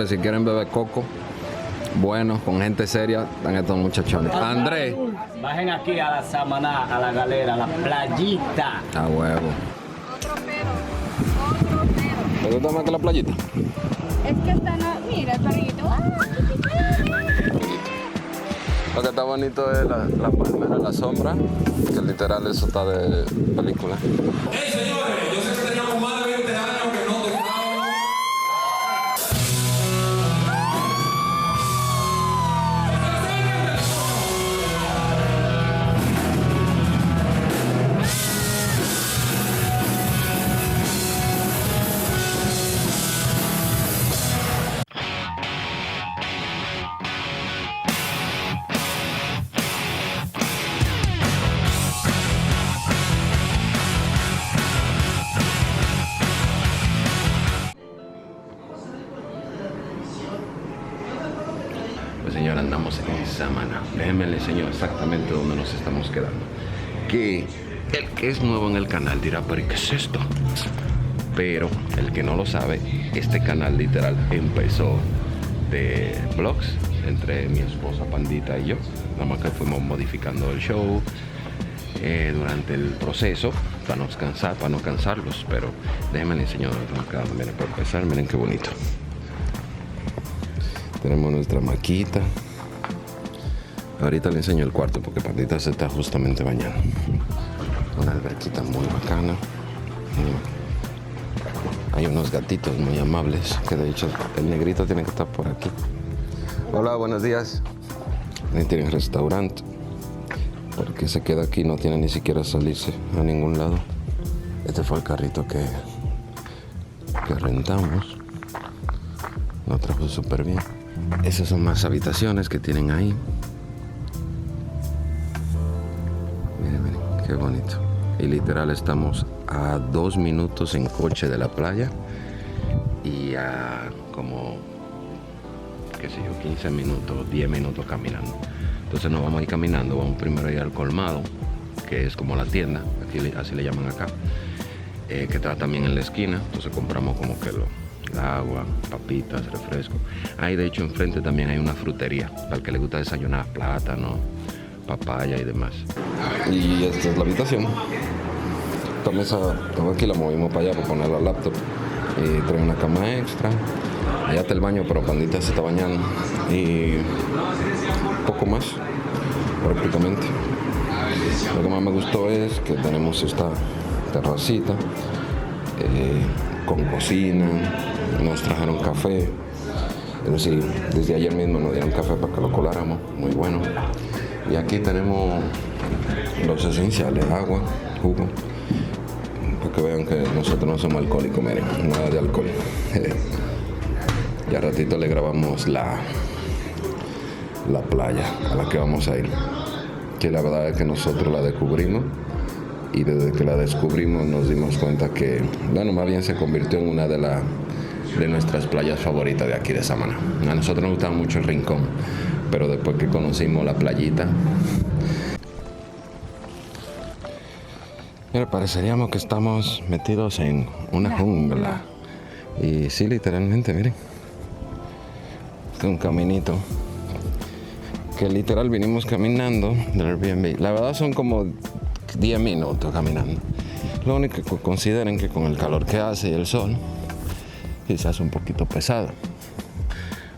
Si quieren beber coco, bueno, con gente seria, están estos muchachones. Andrés. Bajen aquí a la Samaná, a la galera, a la playita. A huevo. Otro pero. ¿Te gusta más que la playita? Es que está, no, mira el perrito. Lo que está bonito es la palmera, la sombra, que literal eso está de película. ¡Hey, señores! Yo sé que teníamos más de 20 años que no tocamos. Pues señor, andamos en Samaná. Déjenme les enseño exactamente dónde nos estamos quedando. Que el que es nuevo en el canal dirá, pero ¿qué es esto? Pero el que no lo sabe, este canal literal empezó de vlogs entre mi esposa Pandita y yo. Nada más que fuimos modificando el show durante el proceso para no cansarlos. Pero déjenme les enseño dónde estamos quedando. Miren, para empezar, miren qué bonito. Tenemos nuestra maquita. Ahorita le enseño el cuarto porque Pandita se está justamente bañando. Una alberquita muy bacana. Hay unos gatitos muy amables que de hecho el negrito tiene que estar por aquí. Hola, buenos días. Ahí tienen restaurante. Porque se queda aquí, no tiene ni siquiera salirse a ningún lado. Este fue el carrito que rentamos. Nos trajo súper bien. Esas son más habitaciones que tienen ahí. Miren, miren, qué bonito. Y literal estamos a 2 minutos en coche de la playa y a como, qué sé yo, 15 minutos, 10 minutos caminando. Entonces nos vamos a ir caminando, vamos primero a ir al colmado, que es como la tienda, aquí así le llaman acá, que está también en la esquina. Entonces compramos como que el agua, papitas, refresco. Ahí de hecho enfrente también hay una frutería para el que le gusta desayunar, plátano, papaya y demás. Y esta es la habitación. Esta mesa, tengo aquí, la movimos para allá para poner la laptop. Y trae una cama extra. Allá está el baño, pero Pandita se está bañando. Y poco más, prácticamente. Lo que más me gustó es que tenemos esta terracita con cocina. Nos trajeron café. Es decir, desde ayer mismo nos dieron café para que lo coláramos. Muy bueno. Y aquí tenemos los esenciales, agua, jugo. Para que vean que nosotros no somos alcohólicos, miren, nada de alcohol. Y a ratito le grabamos la playa a la que vamos a ir. Que la verdad es que nosotros la descubrimos. Y desde que la descubrimos nos dimos cuenta que, bueno, más bien se convirtió en una de nuestras playas favoritas de aquí de Samaná. A nosotros nos gustaba mucho el Rincón, pero después que conocimos la playita, mira, pareceríamos que estamos metidos en una jungla. Y sí, literalmente, miren. Este es un caminito que literal vinimos caminando del Airbnb. La verdad son como 10 minutos caminando. Lo único que consideren que con el calor que hace y el sol, quizás un poquito pesado.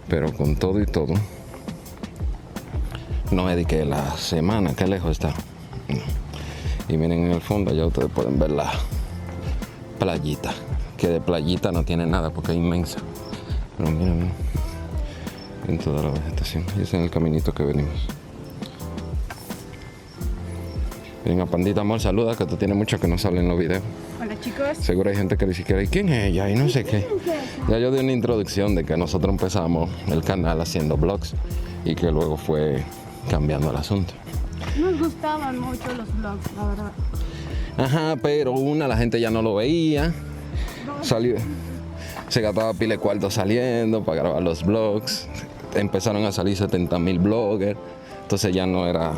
Pero con todo y todo, no es de que la semana, qué lejos está. No. Y miren en el fondo, ya ustedes pueden ver la playita, que de playita no tiene nada porque es inmensa. Pero miren, en toda la vegetación. Y es en el caminito que venimos. Miren a Pandita, amor, saluda, que tú tienes mucho que no sale en los videos. Hola, chicos. Seguro hay gente que ni siquiera, ¿y quién es ella? Y no sé qué. Ya yo di una introducción de que nosotros empezamos el canal haciendo vlogs y que luego fue cambiando el asunto. Nos gustaban mucho los vlogs, la verdad. Ajá, pero la gente ya no lo veía. Salió, se gastaba pile de cuarto saliendo para grabar los vlogs. Empezaron a salir 70,000 bloggers. Entonces ya no era.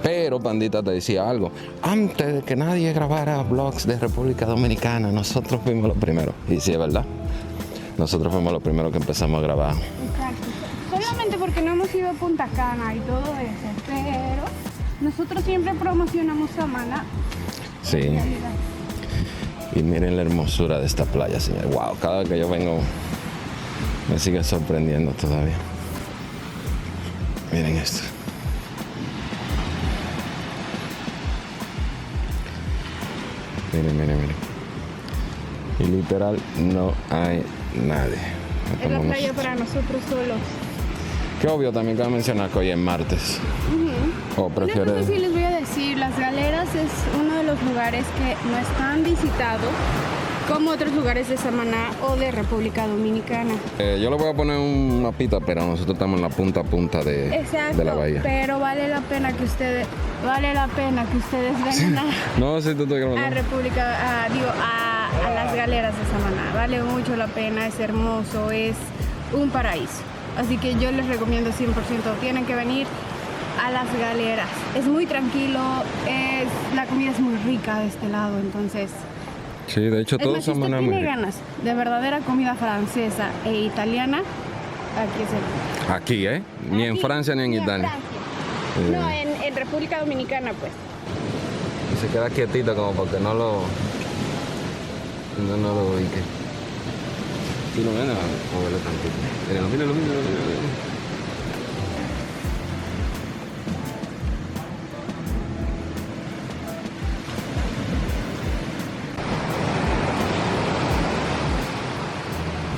Pero Pandita te decía algo. Antes de que nadie grabara vlogs de República Dominicana, nosotros fuimos los primeros. Y sí, es verdad. nosotros fuimos los primeros que empezamos a grabar. Exacto. Solamente porque no hemos ido a Punta Cana y todo eso, pero nosotros siempre promocionamos Samaná. Sí. Y miren la hermosura de esta playa, señor. Wow, cada vez que yo vengo me sigue sorprendiendo todavía. Miren esto. Miren, miren, miren. Y literal no hay nadie. Es la playa para nosotros solos. Que obvio también cabe mencionar que hoy es martes. O Una prefieres. cosa sí les voy a decir, Las Galeras es uno de los lugares que no es tan visitado como otros lugares de Samaná o de República Dominicana. Yo le voy a poner un mapita, pero nosotros estamos en la punta a punta Exacto, de la bahía. pero vale la pena que ustedes vengan No, sí, tú te a grabando. a Las Galeras de Samaná. Vale mucho la pena, es hermoso, es un paraíso. Así que yo les recomiendo 100%, tienen que venir a Las Galeras. Es muy tranquilo, la comida es muy rica de este lado, entonces... Sí, de hecho, Es todos más, si somos usted muy tiene ricos. ganas de verdadera comida francesa e italiana, aquí es el... Aquí, ¿eh? Ni en Aquí, Francia ni en Italia. Francia. No, en República Dominicana, pues. Y se queda quietito como porque no lo ubique. Si no ven, a moverlo tantito. Mírenlo, mírenlo, mírenlo, mírenlo.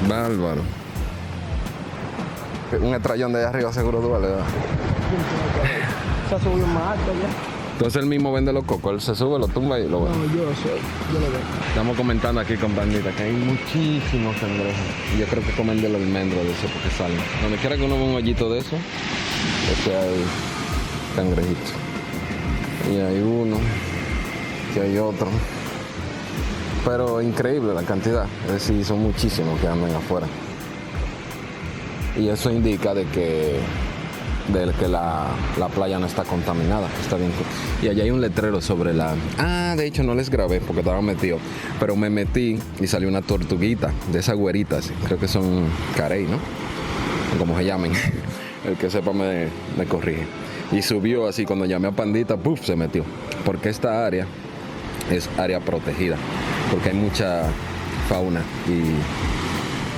Bárbaro. Un estrellón de allá arriba seguro duele, ¿verdad? Se ha subido más alto ya. Entonces él mismo vende los cocos, él se sube, lo tumba y lo vende. No, yo lo veo. Estamos comentando aquí con Bandita que hay muchísimos cangrejos. Y yo creo que comen del almendro de eso porque salen. Donde quiera que uno vea un hoyito de eso, es que hay cangrejitos. Y hay uno, que hay otro. Pero increíble la cantidad. Es decir, son muchísimos que andan afuera. Y eso indica de que la playa no está contaminada, está bien. Y allá hay un letrero sobre la... de hecho no les grabé porque estaba metido, pero me metí y salió una tortuguita de esas güeritas, creo que son carey, ¿no? Como se llamen, el que sepa me corrige. Y subió así, cuando llamé a Pandita, ¡puf!, se metió, porque esta área es área protegida, porque hay mucha fauna y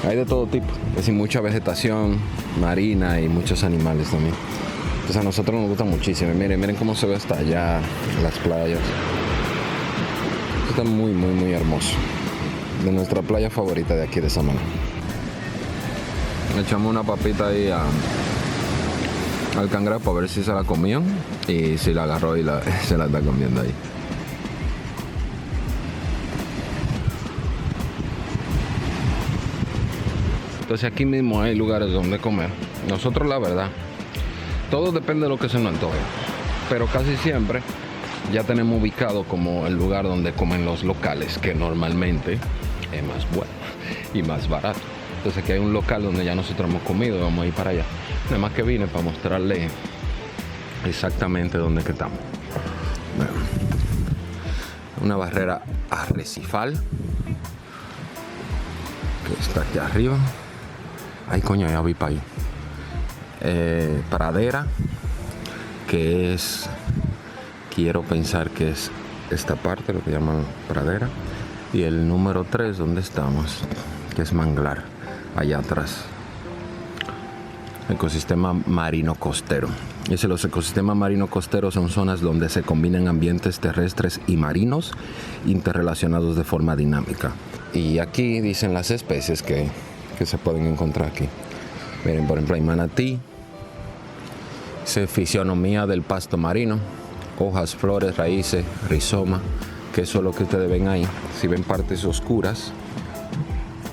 hay de todo tipo, es decir, mucha vegetación marina y muchos animales también. Entonces a nosotros nos gusta muchísimo. Miren, miren cómo se ve hasta allá las playas. Está muy, muy, muy hermoso. De nuestra playa favorita de aquí de Samaná. Le echamos una papita ahí al cangrejo para ver si se la comían y si la agarró y se la está comiendo ahí. Entonces aquí mismo hay lugares donde comer. Nosotros la verdad, todo depende de lo que se nos antoje, pero casi siempre ya tenemos ubicado como el lugar donde comen los locales, que normalmente es más bueno y más barato. Entonces aquí hay un local donde ya nosotros hemos comido y vamos a ir para allá. Nada más que vine para mostrarle exactamente dónde que estamos. Bueno, una barrera arrecifal que está aquí arriba. Ay, coño, ya vi para ahí. Pradera, que es, quiero pensar que es esta parte, lo que llaman pradera. Y el número 3, donde estamos, que es manglar, allá atrás. Ecosistema marino costero. Los ecosistemas marino costeros son zonas donde se combinan ambientes terrestres y marinos interrelacionados de forma dinámica. Y aquí dicen las especies que se pueden encontrar aquí. Miren, por ejemplo, hay manatí, fisionomía del pasto marino, hojas, flores, raíces, rizoma, que eso es lo que ustedes ven ahí. Si ven partes oscuras,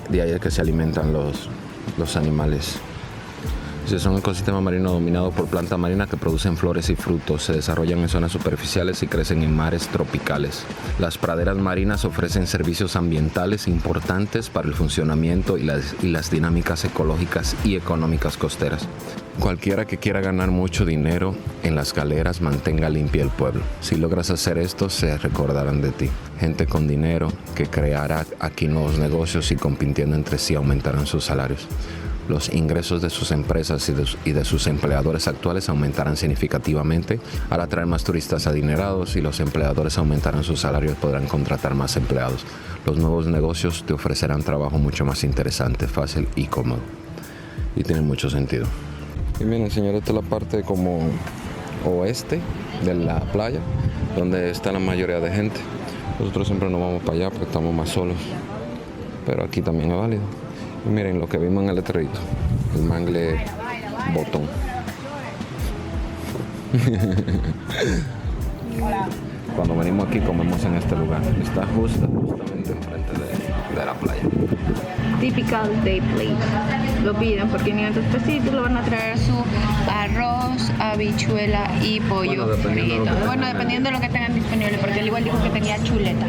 de ahí es que se alimentan los animales. Es un ecosistema marino dominado por plantas marinas que producen flores y frutos, se desarrollan en zonas superficiales y crecen en mares tropicales. Las praderas marinas ofrecen servicios ambientales importantes para el funcionamiento y las dinámicas ecológicas y económicas costeras. Cualquiera que quiera ganar mucho dinero en las galeras, mantenga limpio el pueblo. Si logras hacer esto, se recordarán de ti. Gente con dinero que creará aquí nuevos negocios y compitiendo entre sí aumentarán sus salarios. Los ingresos de sus empresas y de sus empleadores actuales aumentarán significativamente al atraer más turistas adinerados, y los empleadores aumentarán sus salarios y podrán contratar más empleados. Los nuevos negocios te ofrecerán trabajo mucho más interesante, fácil y cómodo. Y tiene mucho sentido. Y miren, señores, esta es la parte como oeste de la playa, donde está la mayoría de gente. Nosotros siempre nos vamos para allá porque estamos más solos, pero aquí también es válido. Y miren lo que vimos en el letrerito, el mangle botón. Cuando venimos aquí comemos en este lugar. Está justamente enfrente de la playa. Typical day plate. Lo piden por 500 pesitos, lo van a traer su arroz, habichuela y pollo frito. Bueno, dependiendo de lo que tengan disponible, porque él igual dijo que tenía chuleta.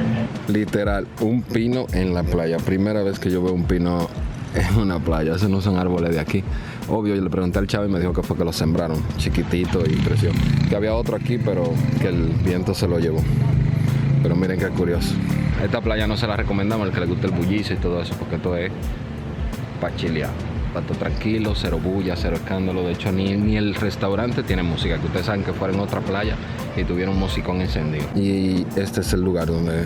Literal, un pino en la playa. Primera vez que yo veo un pino en una playa. Esos no son árboles de aquí. Obvio, yo le pregunté al chavo y me dijo que fue que lo sembraron, chiquitito, y creció. Que había otro aquí, pero que el viento se lo llevó. Pero miren qué curioso. Esta playa no se la recomendamos al que le guste el bullicio y todo eso, porque esto es para chilear. Para todo tranquilo, cero bulla, cero escándalo. De hecho, ni el restaurante tiene música, que ustedes saben que fuera en otra playa y tuviera un musicón encendido. Y este es el lugar donde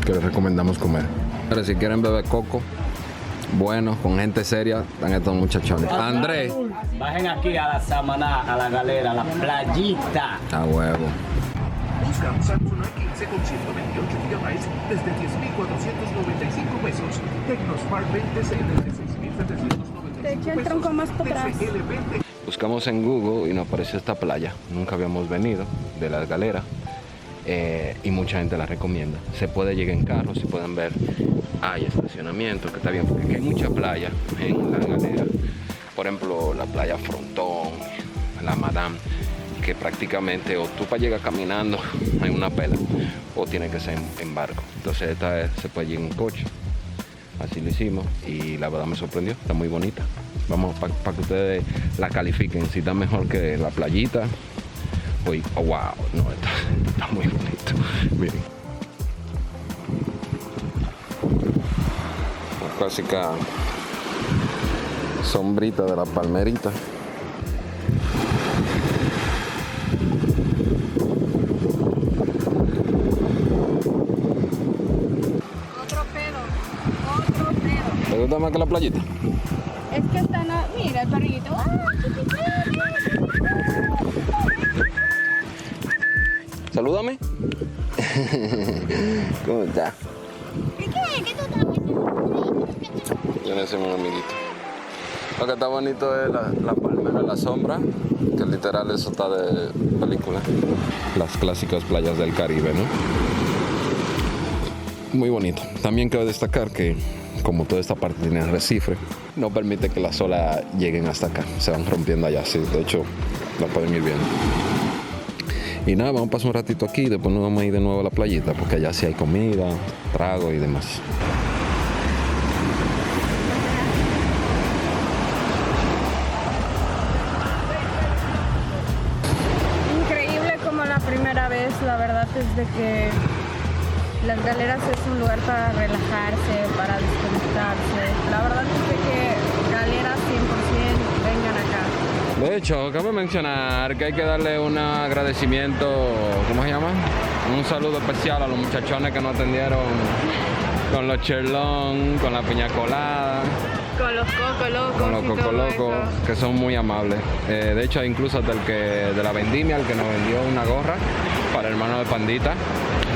que les recomendamos comer. Pero si quieren beber coco, bueno, con gente seria, están estos muchachones. Andrés. Bajen aquí a la Samaná, a la galera, a la playita. A huevo. Busca un Samsung A15 con 128 GB desde 10.495 pesos. Tecnosmart 20C desde 6.795 Te eché el tronco más para atrás. Buscamos en Google y nos apareció esta playa. Nunca habíamos venido, de las galeras. Y mucha gente la recomienda. Se puede llegar en carro, si pueden ver, hay estacionamiento, que está bien, porque aquí hay mucha playa en la galera. Por ejemplo, la playa Frontón, la Madame, que prácticamente o tú para llegar caminando hay una pela, o tiene que ser en barco. Entonces esta se puede llegar en coche. Así lo hicimos y la verdad me sorprendió, está muy bonita. Vamos para que ustedes la califiquen, si está mejor que la playita. Oh, wow, no, está muy bonito. Miren. La clásica sombrita de la palmerita. Otro pedo. ¿Te gusta más que la playita? Es que están, mira el perrito. Salúdame. ¿Cómo está? ¿Qué tú estás haciendo? Yo le decimos un amiguito. Lo que está bonito es la palmera, la sombra, que literal eso está de película. Las clásicas playas del Caribe, ¿no? Muy bonito. También cabe destacar que, como toda esta parte tiene arrecife, no permite que las olas lleguen hasta acá. Se van rompiendo allá, sí. De hecho, la pueden ir viendo. Y nada, vamos a pasar un ratito aquí y después nos vamos a ir de nuevo a la playita, porque allá sí hay comida, trago y demás. Increíble como la primera vez, la verdad es de que las galeras es un lugar para relajarse, para desconectarse. La verdad es de que galeras 100%, vengan acá. De hecho, cabe mencionar que hay que darle un agradecimiento, ¿cómo se llama? Un saludo especial a los muchachones que nos atendieron con los cherlón, con la piña colada, Con los coco locos. con los y coco todo locos, eso. que son muy amables. De hecho, incluso hasta el que de la vendimia, el que nos vendió una gorra para el hermano de Pandita.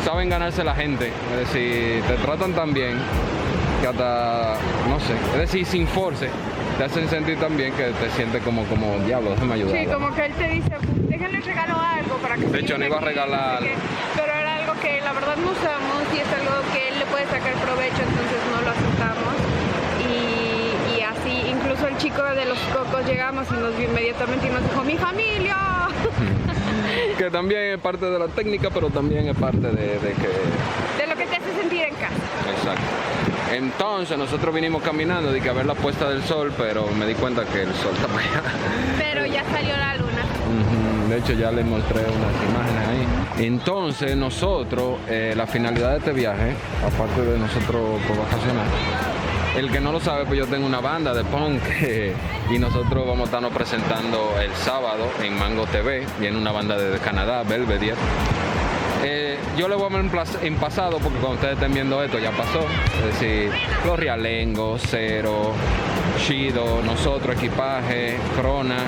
Saben ganarse la gente, es decir, te tratan tan bien que hasta, no sé, es decir, sin force, te hacen sentir tan bien que te sientes como diablo, déjame ayudar. Sí, como que él te dice, déjenle regalo algo para que... De hecho, no iba a regalar. No sé qué, pero era algo que la verdad no usamos y es algo que él le puede sacar provecho, entonces no lo aceptamos. Y así, incluso el chico de los cocos llegamos y nos vio inmediatamente y nos dijo, ¡mi familia! Que también es parte de la técnica, pero también es parte de que... De lo que te hace sentir en casa. Exacto. Entonces nosotros vinimos caminando de que a ver la puesta del sol, pero me di cuenta que el sol está para allá. Pero ya salió la luna. De hecho ya les mostré unas imágenes ahí. Entonces nosotros, la finalidad de este viaje, aparte de nosotros por vacacionar, el que no lo sabe, pues yo tengo una banda de punk y nosotros vamos a estarnos presentando el sábado en Mango TV, viene una banda de Canadá, Belvedere. Yo le voy a ver en pasado porque cuando ustedes estén viendo esto ya pasó. Es decir, Los Realengos, Cero, Shido, nosotros, Equipaje, Crona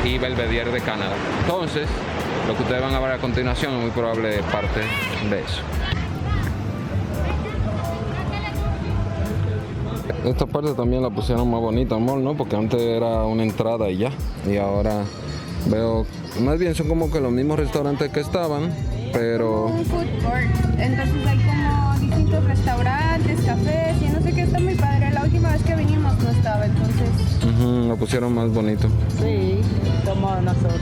y Belvedere de Canadá. Entonces, lo que ustedes van a ver a continuación es muy probable parte de eso. Esta parte también la pusieron más bonita, amor, ¿no? Porque antes era una entrada y ya. Y ahora veo, más bien son como que los mismos restaurantes que estaban, pero... Un food court. Entonces hay como distintos restaurantes, cafés y no sé qué, está muy padre. La última vez que vinimos no estaba, entonces... lo pusieron más bonito. Sí, como nosotros.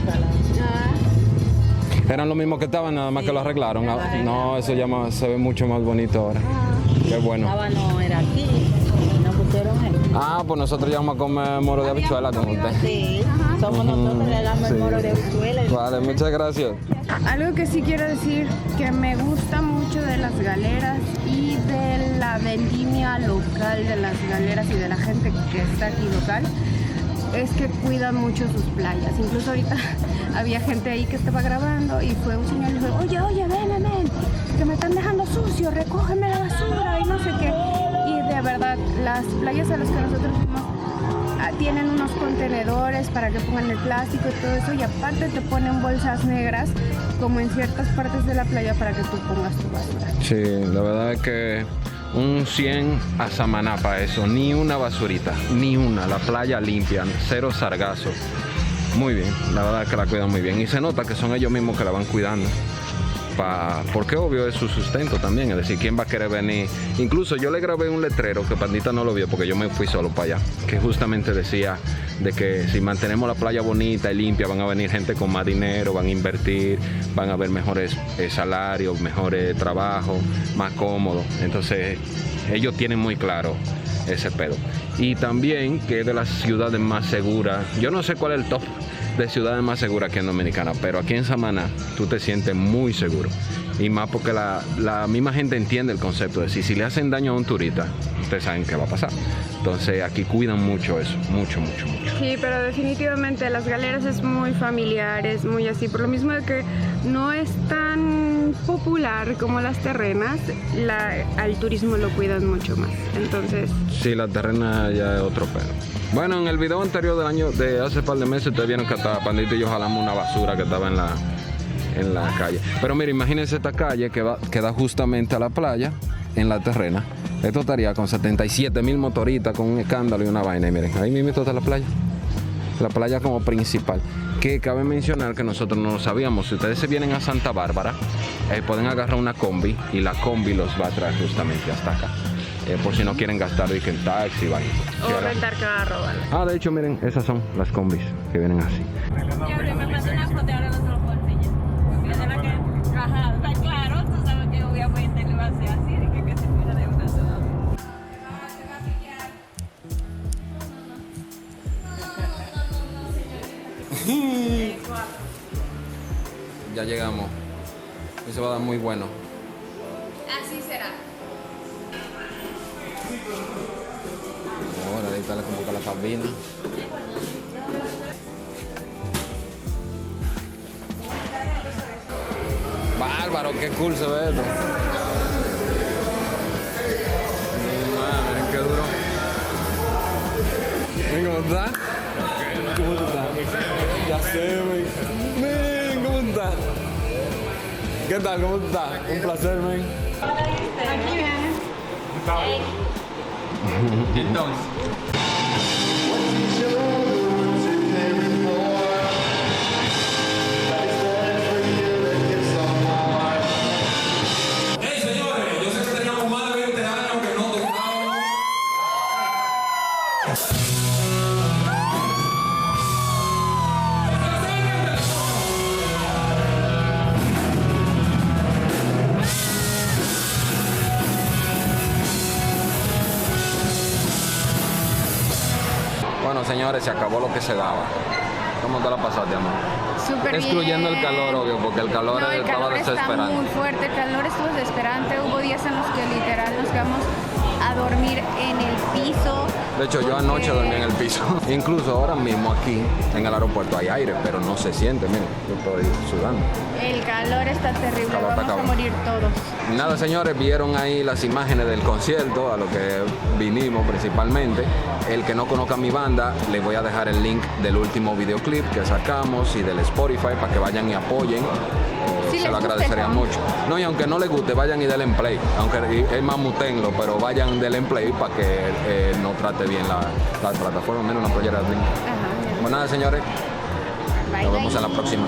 Eran los mismos que estaban, nada más que lo arreglaron. No, eso ya se ve mucho más bonito ahora. Qué bueno. No era aquí, nos pusieron ahí. Pues nosotros ya vamos a comer moro de habichuela con usted. Sí, somos nosotros, le damos el moro de habichuela. Vale, muchas gracias. Algo que sí quiero decir que me gusta mucho de las galeras y de la vendimia local de las galeras y de la gente que está aquí local es que cuidan mucho sus playas. Incluso ahorita había gente ahí que estaba grabando y fue un señor y dijo, oye, ven, que me están dejando sucio, recógeme la basura y no sé qué. Y de verdad, las playas a las que nosotros fuimos tienen unos contenedores para que pongan el plástico y todo eso, y aparte te ponen bolsas negras como en ciertas partes de la playa para que tú pongas tu basura. Sí, la verdad es que un 100 a Samaná para eso, ni una basurita, ni una, la playa limpia, cero sargazo. Muy bien, la verdad es que la cuidan muy bien y se nota que son ellos mismos que la van cuidando. Porque obvio es su sustento también, es decir, ¿quién va a querer venir? Incluso yo le grabé un letrero que Pandita no lo vio porque yo me fui solo para allá, que justamente decía de que si mantenemos la playa bonita y limpia van a venir gente con más dinero, van a invertir, van a haber mejores salarios, mejores trabajos, más cómodos. Entonces ellos tienen muy claro ese pedo. Y también que es de las ciudades más seguras, yo no sé cuál es el top de ciudades más seguras aquí en Dominicana, pero aquí en Samaná tú te sientes muy seguro, y más porque la misma gente entiende el concepto de si le hacen daño a un turista, ustedes saben qué va a pasar. Entonces aquí cuidan mucho eso, mucho. Sí, pero definitivamente las galeras es muy familiar, es muy así, por lo mismo de que no es tan popular como las terrenas, al turismo lo cuidan mucho más, entonces... Sí, la terrena ya es otro pedo. Bueno, en el video anterior del año, de hace par de meses, ustedes vieron que hasta Pandito y yo jalamos una basura que estaba en la calle. Pero mire, imagínense esta calle que da justamente a la playa, en la terrena. Esto estaría con 77,000 motoritas, con un escándalo y una vaina. Y miren, ahí mismo está la playa como principal. Que cabe mencionar que nosotros no lo sabíamos. Si ustedes se vienen a Santa Bárbara, pueden agarrar una combi y la combi los va a traer justamente hasta acá. Por si no quieren gastar en taxi, vaina. O rentar carro, ¿vale? De hecho, miren, esas son las combis que vienen así. Me mandó una foto y ahora no se lo puedo enseñar. Porque de la que, está claro, tú sabes que obviamente le va a hacer así, de que se fuera de una sola. Ya llegamos. Eso va a dar muy bueno. Así será. Ahora ahí está como que la cabina. Bárbaro, qué cool se ve esto. Miren qué duro. Miren cómo está. ¿Cómo está? Ya sé, güey. Miren cómo está. ¿Qué tal? ¿Cómo está? Un placer, men. Aquí viene. Hey, señores, yo sé que teníamos más de 20 años que no tocábamos. señores, se acabó lo que se daba. ¿Cómo te la pasaste, amor? Súper bien. Excluyendo el calor, obvio, porque el calor No, el estaba calor está desesperante. muy fuerte, el calor estuvo desesperante. Hubo días en los que literal nos quedamos a dormir en el piso. De hecho, yo anoche porque- dormí en el piso. Incluso ahora mismo aquí en el aeropuerto hay aire, pero no se siente, miren, yo estoy sudando. El calor está terrible, Calor está vamos a cabrón. morir todos. Nada, señores, vieron ahí las imágenes del concierto, a lo que vinimos principalmente. El que no conozca mi banda, les voy a dejar el link del último videoclip que sacamos y del Spotify para que vayan y apoyen. Si Se les lo gusta agradecería el funk. mucho. No, y aunque no les guste, vayan y denle en play. Aunque es más mutenlo, pero vayan denle en play para que no trate bien la plataforma, menos una playera de link. Ajá. Pues nada, señores, Bye, nos bye. vemos en la próxima.